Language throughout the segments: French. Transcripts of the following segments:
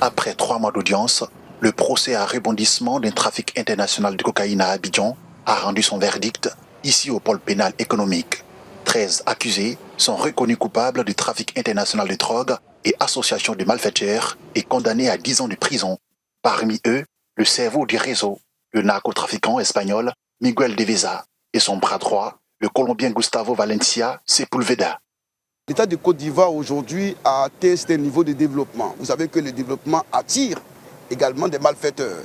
Après 3 mois d'audience, le procès à rebondissement d'un trafic international de cocaïne à Abidjan a rendu son verdict ici au pôle pénal économique. 13 accusés sont reconnus coupables du trafic international de drogue et association de malfaiteurs et condamnés à 10 ans de prison. Parmi eux, le cerveau du réseau, le narcotrafiquant espagnol Miguel Deveza et son bras droit, le Colombien Gustavo Valencia Sepulveda. L'État de Côte d'Ivoire aujourd'hui a atteint ce niveau de développement. Vous savez que le développement attire également des malfaiteurs.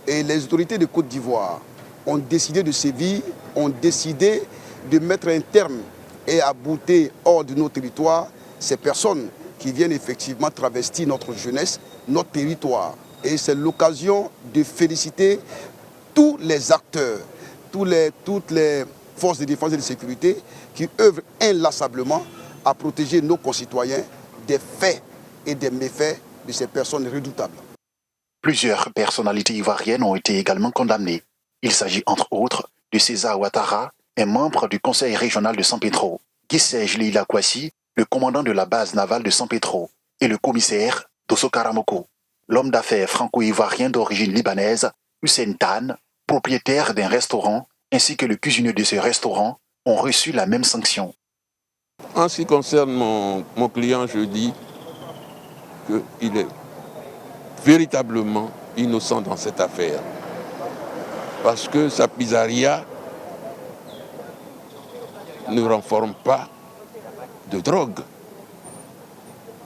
Et les autorités de Côte d'Ivoire ont décidé de sévir, ont décidé de mettre un terme et à bouter hors de nos territoires ces personnes qui viennent effectivement travestir notre jeunesse, notre territoire. Et c'est l'occasion de féliciter tous les acteurs, toutes les forces de défense et de sécurité qui œuvrent inlassablement à protéger nos concitoyens des faits et des méfaits de ces personnes redoutables. Plusieurs personnalités ivoiriennes ont été également condamnées. Il s'agit entre autres de César Ouattara, un membre du conseil régional de San Pedro, Guy-Serge Leila Kouassi, le commandant de la base navale de San Pedro, et le commissaire Dosso Karamoko. L'homme d'affaires franco-ivoirien d'origine libanaise, Hussein Tan, propriétaire d'un restaurant, ainsi que le cuisinier de ce restaurant, ont reçu la même sanction. En ce qui concerne mon client, je dis qu'il est véritablement innocent dans cette affaire. Parce que sa pizzeria ne renferme pas de drogue.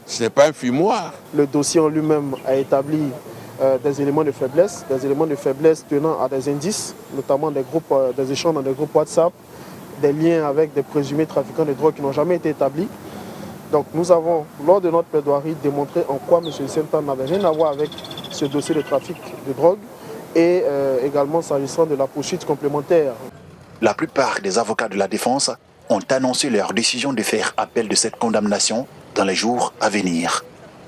Ce n'est pas un fumoir. Le dossier en lui-même a établi des éléments de faiblesse tenant à des indices, notamment des échanges dans des groupes WhatsApp, des liens avec des présumés trafiquants de drogue qui n'ont jamais été établis. Donc nous avons, lors de notre plaidoirie, démontré en quoi M. Sentan n'avait rien à voir avec ce dossier de trafic de drogue et également s'agissant de la poursuite complémentaire. La plupart des avocats de la défense ont annoncé leur décision de faire appel de cette condamnation dans les jours à venir.